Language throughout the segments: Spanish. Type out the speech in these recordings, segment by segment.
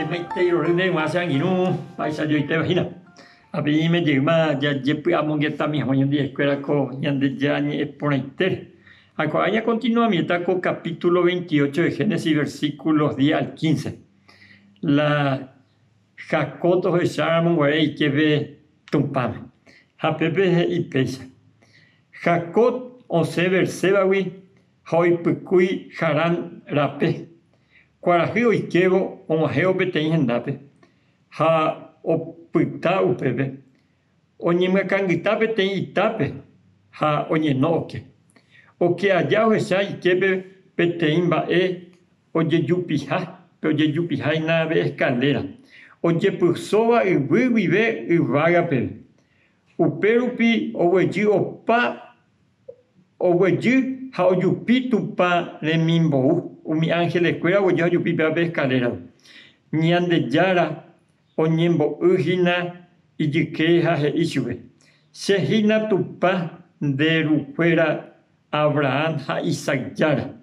maite más sanguino, paisa yo te imagino. A mí me llega ya llegué a mongueta mi hoy en día escuela con yande ya ni poner. Acompaña continuamente con capítulo 28 de Génesis, versículos 10 al 15. La Jacoto de Sharamon Guarey que ve tumpam. Japepe y pesa. Jacot o sever sebawi, hoy pukui haran rape. Cuarajio y quebo o majeo petein hendape. Ha o puta upebe. Oñima cangita petein itape. Ha oñenoke. O que allá o esa y quebe petein bae. Oye yupija. Oye yupija y nave escalera. Oye pusoba y vive y vaga pebe. Uperupi o weji opa o weji ha o yupi tupa le mimbo. Mi ángel escuela o yo yupi pa escalera. Ñande yara o ñembo ujina y yikeja he ishube. Sehina tupa de rufuera Abraham ha Isaac yara.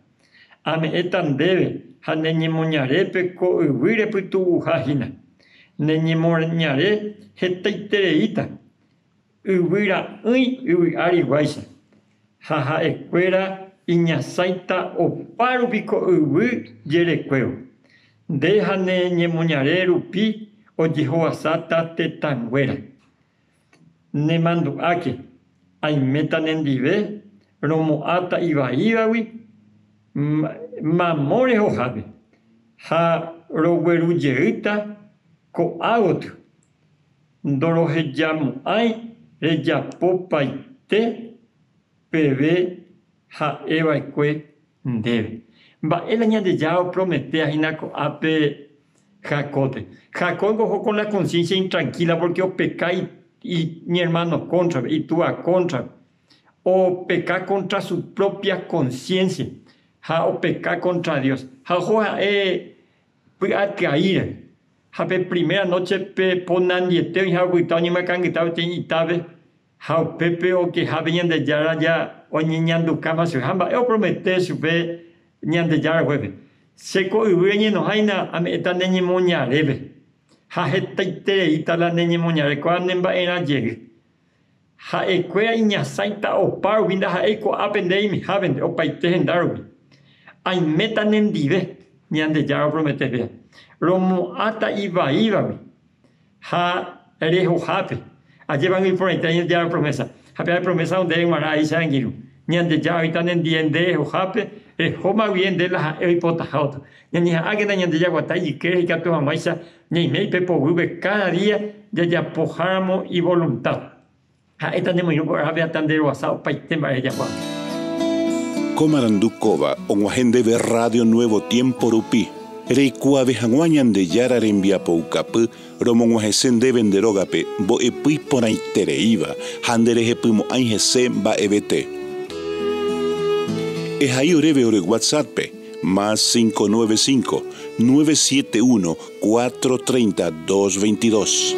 Ame etan debe ha neñemoñarepe ko uwire putu ujajina. Neñemoñare hetaitereita. Uwira uy ari guaisa. Jaja escuela Iñasaita o paro pico uwi yerecueo. Déjane ñemoñare rupi o yehoasata tetanguera. Ne mando ake. Aimeta nendive. Romo ata ibaibawi. Mamore hojabe. Ha roweru yeita ko agotu. Doroje llamo ay. Reyapopa ite. Pebe. Ha eva ekue debe. Va el año de ya promete a Hinaco ape Jacote. Jacob cojo con la conciencia intranquila porque o peca y mi hermano contra y tú a contra. O peca contra su propia conciencia. Ha o peca contra Dios. Ha joa pues a caer. Ha pe primera noche pe ponan dieteo y ha guitao ni me cangitao te itabe. Ha o pepe o que ha venían de ya o ñando cama su hamba eu promete su ve ñande ya hueve seco y uñe no haina a me eta neñi moña rebe ha hetaite itala neñi moña re kwa nemba era llegue ha equea iña saita o paro vinda ha eco apende mi haben o paite hendarubi ai meta nendive ñande ya promete ve romo ata iba ha erejo hape llevan el promete ya promesa. Había promesa donde en Maray Sanguino. Ñande ya ahorita en diende o jape, homa bien de la hipotajauta. Ñani agena ñande ya guatay que que tu maisa, ni me pepo gube cada día ya pojáramo y voluntad. Ha esta de muy había tan de WhatsApp paitema ella gua. Comarandukova, onguajende de Radio Nuevo Tiempo Rupi. Reikua vejanguañan de yara rembia poucapu, romonguajesen de venderogape, bo epui ponaitereiva, handereje pumo aingese ba ebete. Ehai oreve ore WhatsApp, más 595-971-430-222.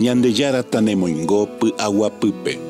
Ñande yara tanemoingo pu aguapupe.